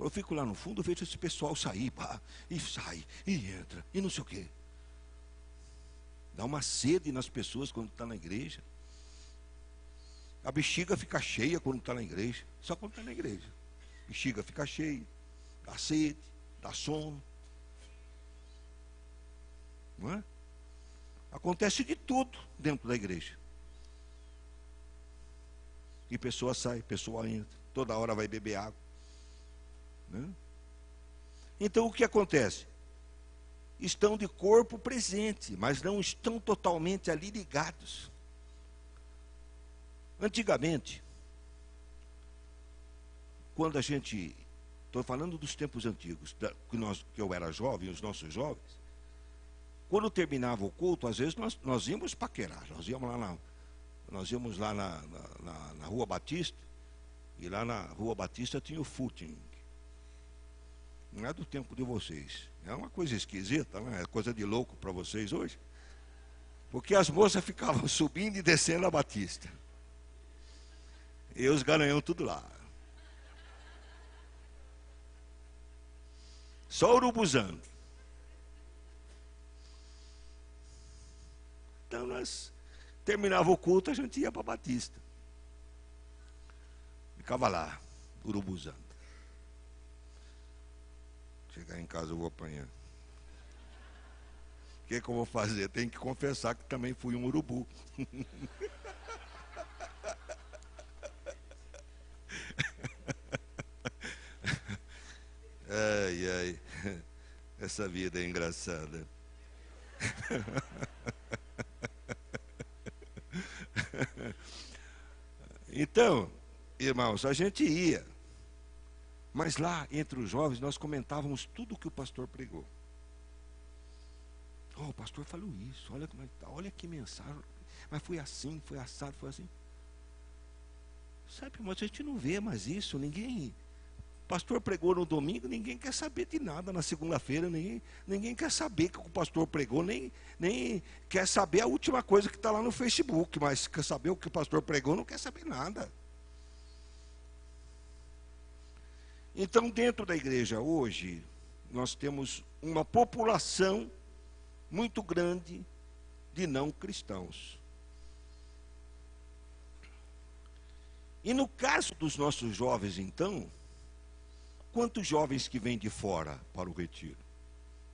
Eu fico lá no fundo, vejo esse pessoal sair, pá, e sai, e entra, e não sei o quê. Dá uma sede nas pessoas quando está na igreja. A bexiga fica cheia quando está na igreja, só quando está na igreja. A bexiga fica cheia, dá sede, dá sono. Não é? Acontece de tudo dentro da igreja. E pessoa sai, pessoa entra, toda hora vai beber água. Né? Então o que acontece? Estão de corpo presente, mas não estão totalmente ali ligados. Antigamente, quando a gente, estou falando dos tempos antigos, que eu era jovem, os nossos jovens, quando terminava o culto, às vezes nós íamos paquerar, nós íamos lá na Rua Batista, e lá na Rua Batista tinha o footing. Não é do tempo de vocês. É uma coisa esquisita, né? É coisa de louco para vocês hoje. Porque as moças ficavam subindo e descendo a Batista. E os garanhão tudo lá. Só urubuzando. Então nós terminava o culto, a gente ia para Batista. Ficava lá, urubuzando. Chegar em casa eu vou apanhar. O que eu vou fazer? Tenho que confessar que também fui um urubu. Ai, ai. Essa vida é engraçada. Então, irmãos, a gente ia. Mas lá, entre os jovens, nós comentávamos tudo o que o pastor pregou. Oh, o pastor falou isso, olha como é que tá, olha que mensagem. Mas foi assim, foi assado, foi assim. Sabe, mas a gente não vê mais isso, ninguém. O pastor pregou no domingo, ninguém quer saber de nada na segunda-feira, ninguém quer saber o que o pastor pregou, nem quer saber a última coisa que está lá no Facebook, mas quer saber o que o pastor pregou, não quer saber nada. Então, dentro da igreja hoje, nós temos uma população muito grande de não cristãos. E no caso dos nossos jovens, então, quantos jovens que vêm de fora para o retiro?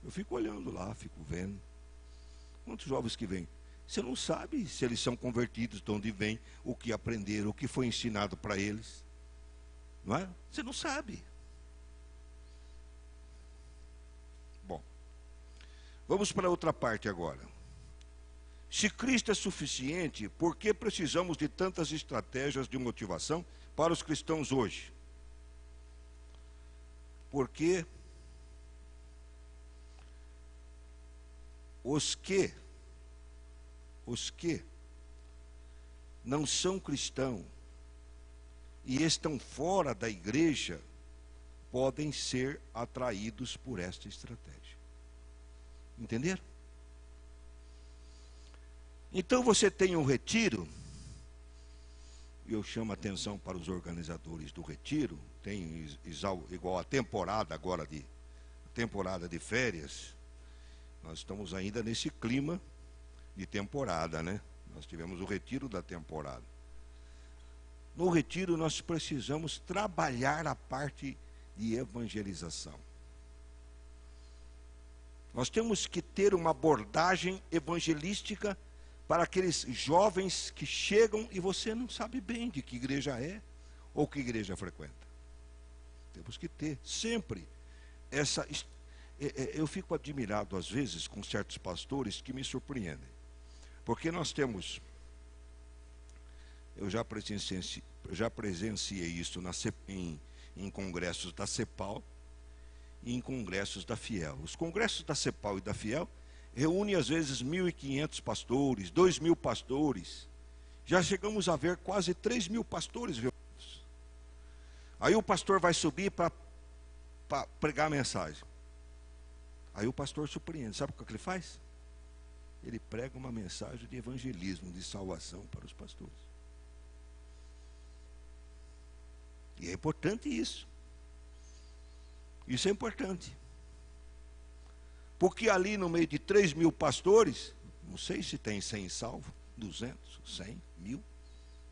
Eu fico olhando lá, fico vendo. Quantos jovens que vêm? Você não sabe se eles são convertidos, de onde vêm, o que aprenderam, o que foi ensinado para eles. Não é? Você não sabe. Bom, vamos para outra parte agora. Se Cristo é suficiente, por que precisamos de tantas estratégias de motivação para os cristãos hoje? Porque os que não são cristãos e estão fora da igreja podem ser atraídos por esta estratégia. Entenderam? Então você tem um retiro, e eu chamo a atenção para os organizadores do retiro, tem igual a temporada agora temporada de férias, nós estamos ainda nesse clima de temporada, né? Nós tivemos o retiro da temporada. No retiro nós precisamos trabalhar a parte de evangelização. Nós temos que ter uma abordagem evangelística para aqueles jovens que chegam e você não sabe bem de que igreja é ou que igreja frequenta. Temos que ter sempre essa. Eu fico admirado às vezes com certos pastores que me surpreendem, porque nós temos, eu já presenciei isso em congressos da CEPAL e em congressos da Fiel. Os congressos da CEPAL e da Fiel reúnem às vezes 1.500 pastores, 2.000 pastores. Já chegamos a ver quase 3.000 pastores reunidos. Aí o pastor vai subir para pregar a mensagem. Aí o pastor surpreende. Sabe o que ele faz? Ele prega uma mensagem de evangelismo, de salvação para os pastores. E é importante isso. Isso é importante. Porque ali no meio de 3.000 pastores, não sei se tem 100 salvos, 200, 100, 1.000.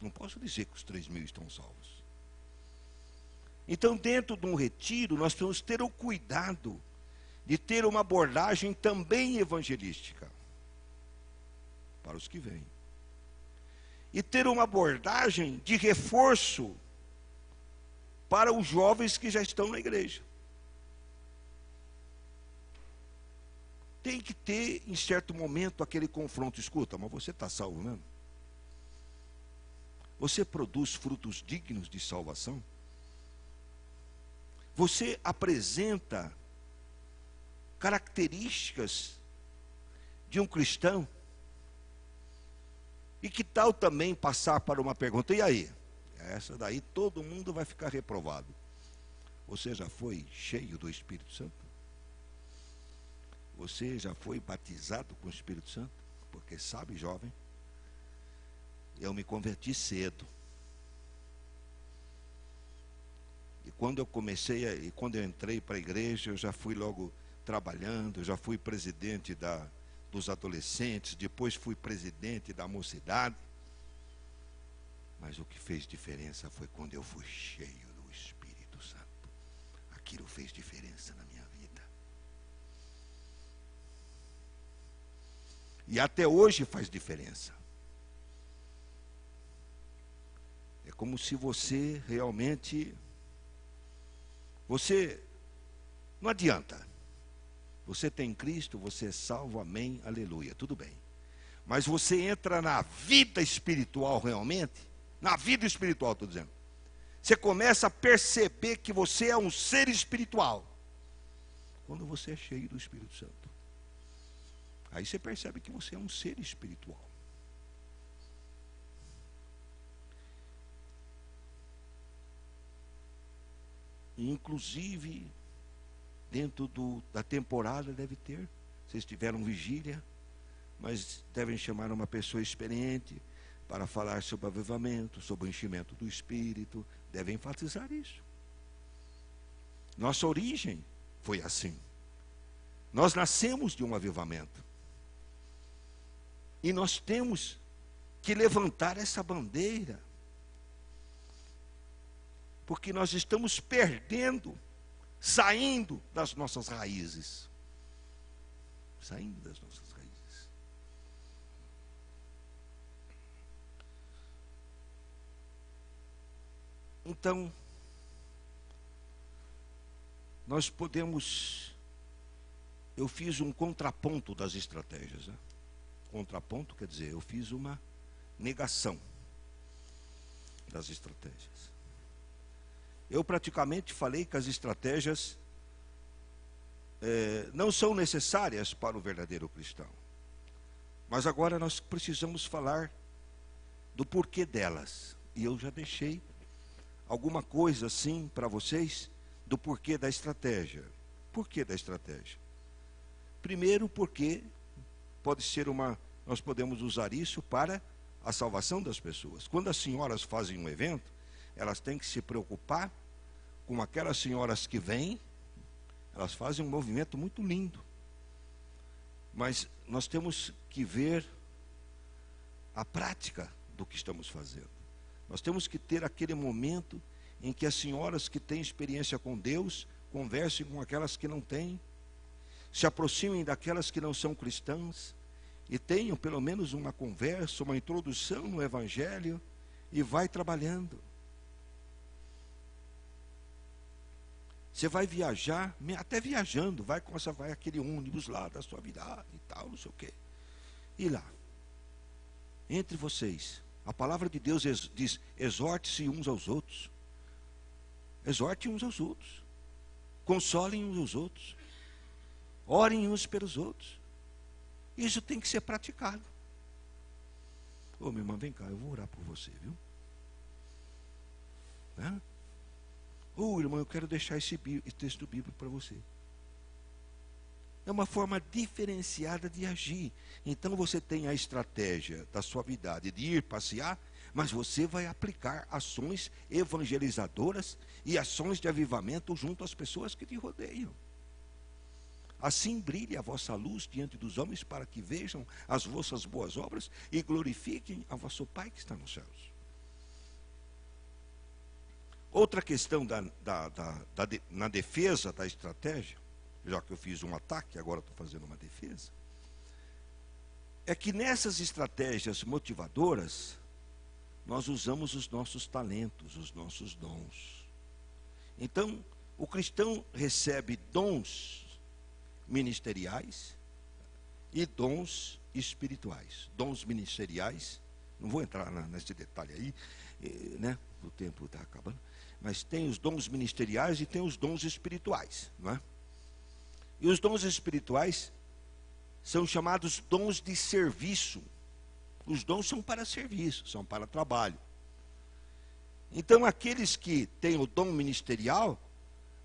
Não posso dizer que os 3.000 estão salvos. Então, dentro de um retiro, nós temos que ter o cuidado de ter uma abordagem também evangelística para os que vêm. E ter uma abordagem de reforço para os jovens que já estão na igreja. Tem que ter, em certo momento, aquele confronto. Escuta, mas você está salvo mesmo? Você produz frutos dignos de salvação? Você apresenta características de um cristão? E que tal também passar para uma pergunta? E aí? Essa daí todo mundo vai ficar reprovado. Você já foi cheio do Espírito Santo? Você já foi batizado com o Espírito Santo? Porque sabe, jovem, eu me converti cedo. E quando eu entrei para a igreja, eu já fui logo trabalhando, já fui presidente dos adolescentes, depois fui presidente da mocidade. Mas o que fez diferença foi quando eu fui cheio do Espírito Santo. Aquilo fez diferença na minha vida. E até hoje faz diferença. É como se você realmente... não adianta. Você tem Cristo, você é salvo, amém, aleluia, tudo bem. Mas você entra na vida espiritual realmente, na vida espiritual, estou dizendo. Você começa a perceber que você é um ser espiritual. Quando você é cheio do Espírito Santo. Aí você percebe que você é um ser espiritual. E, inclusive, dentro da temporada deve ter. Vocês tiveram vigília, mas devem chamar uma pessoa experiente para falar sobre avivamento, sobre o enchimento do Espírito. Devem enfatizar isso. Nossa origem foi assim. Nós nascemos de um avivamento. E nós temos que levantar essa bandeira. Porque nós estamos perdendo, saindo das nossas raízes. Saindo das nossas raízes. Então, nós podemos... Eu fiz um contraponto das estratégias, né? Contraponto quer dizer, eu fiz uma negação das estratégias. Eu praticamente falei que as estratégias não são necessárias para o verdadeiro cristão. Mas agora nós precisamos falar do porquê delas. E eu já deixei alguma coisa assim para vocês do porquê da estratégia. Porquê da estratégia? Primeiro, porque pode ser nós podemos usar isso para a salvação das pessoas. Quando as senhoras fazem um evento, elas têm que se preocupar com aquelas senhoras que vêm. Elas fazem um movimento muito lindo. Mas nós temos que ver a prática do que estamos fazendo. Nós temos que ter aquele momento em que as senhoras que têm experiência com Deus conversem com aquelas que não têm, se aproximem daquelas que não são cristãs e tenham pelo menos uma conversa, uma introdução no Evangelho, e vai trabalhando. Você vai viajar, até viajando, vai aquele ônibus lá da suavidade e tal, não sei o quê. E lá, entre vocês, a palavra de Deus diz: exorte-se uns aos outros. Exorte uns aos outros. Consolem uns aos outros. Orem uns pelos outros. Isso tem que ser praticado. Ô, minha irmã, vem cá, eu vou orar por você, viu? Né? Ô, irmão, eu quero deixar esse texto bíblico para você. É uma forma diferenciada de agir. Então você tem a estratégia da suavidade de ir passear, mas você vai aplicar ações evangelizadoras e ações de avivamento junto às pessoas que te rodeiam. Assim brilhe a vossa luz diante dos homens, para que vejam as vossas boas obras e glorifiquem a vosso Pai que está nos céus. Outra questão na defesa da estratégia, já que eu fiz um ataque, agora estou fazendo uma defesa, é que nessas estratégias motivadoras, nós usamos os nossos talentos, os nossos dons. Então, o cristão recebe dons ministeriais e dons espirituais. Dons ministeriais, não vou entrar nesse detalhe aí, né? O tempo está acabando. Mas tem os dons ministeriais e tem os dons espirituais, não é? E os dons espirituais são chamados dons de serviço. Os dons são para serviço, são para trabalho. Então, aqueles que têm o dom ministerial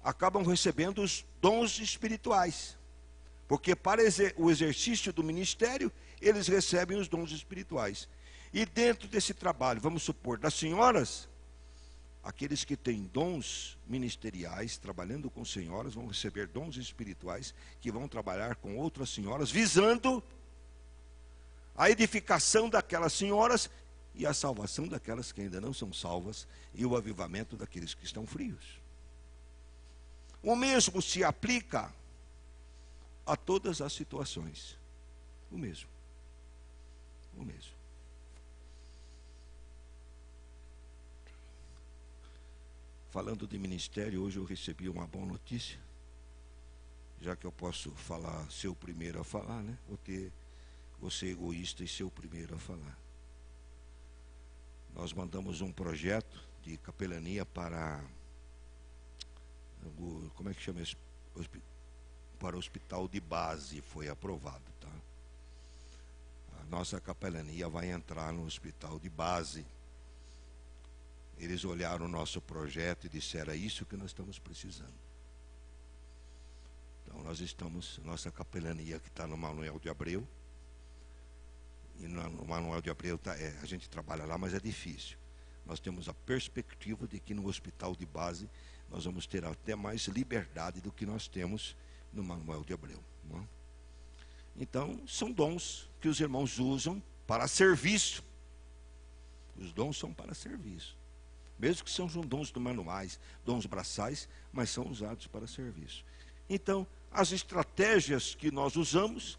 acabam recebendo os dons espirituais. Porque para o exercício do ministério, eles recebem os dons espirituais. E dentro desse trabalho, vamos supor, das senhoras, aqueles que têm dons ministeriais, trabalhando com senhoras, vão receber dons espirituais, que vão trabalhar com outras senhoras, visando a edificação daquelas senhoras e a salvação daquelas que ainda não são salvas, e o avivamento daqueles que estão frios. O mesmo se aplica a todas as situações. O mesmo. O mesmo. Falando de ministério, hoje eu recebi uma boa notícia. Já que eu posso falar, ser o primeiro a falar, né? Vou ser egoísta e ser o primeiro a falar. Nós mandamos um projeto de capelania para... Como é que chama esse? Para o hospital de base, foi aprovado, tá? A nossa capelania vai entrar no hospital de base. Eles olharam o nosso projeto e disseram: é isso que nós estamos precisando. Então nós estamos, nossa capelania que está no Manuel de Abreu, e no Manuel de Abreu a gente trabalha lá, mas é difícil. Nós temos a perspectiva de que no hospital de base nós vamos ter até mais liberdade do que nós temos no Manuel de Abreu, não é? Então, são dons que os irmãos usam para serviço. Os dons são para serviço. Mesmo que sejam dons manuais, dons braçais, mas são usados para serviço. Então, as estratégias que nós usamos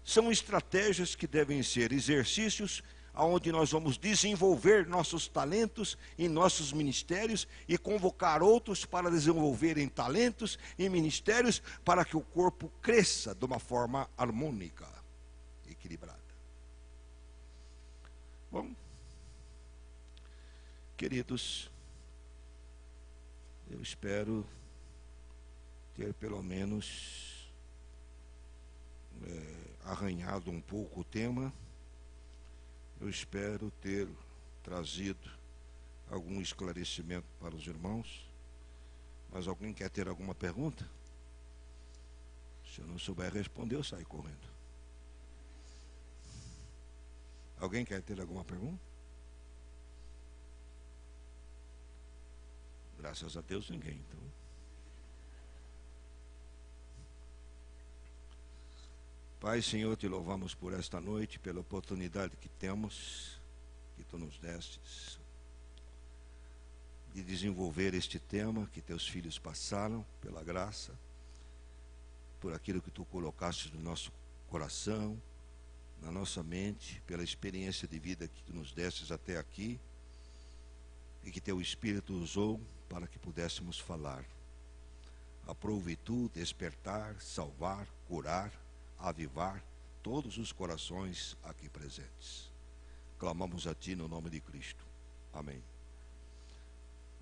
são estratégias que devem ser exercícios onde nós vamos desenvolver nossos talentos em nossos ministérios e convocar outros para desenvolverem talentos e ministérios para que o corpo cresça de uma forma harmônica, equilibrada. Bom, queridos, eu espero ter pelo menos arranhado um pouco o tema. Eu espero ter trazido algum esclarecimento para os irmãos. Mas alguém quer ter alguma pergunta? Se eu não souber responder, eu saio correndo. Alguém quer ter alguma pergunta? Graças a Deus, ninguém, então. Pai, Senhor, te louvamos por esta noite, pela oportunidade que temos, que tu nos destes, de desenvolver este tema que teus filhos passaram, pela graça, por aquilo que tu colocaste no nosso coração, na nossa mente, pela experiência de vida que tu nos destes até aqui, e que teu Espírito usou para que pudéssemos falar. Aprove tu despertar, salvar, curar, avivar todos os corações aqui presentes. Clamamos a ti no nome de Cristo. Amém.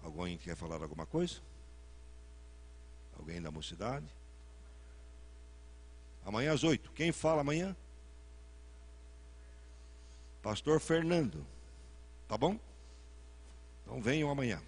Alguém quer falar alguma coisa? Alguém da mocidade? Amanhã às 8. Quem fala amanhã? Pastor Fernando. Tá bom? Então venham amanhã.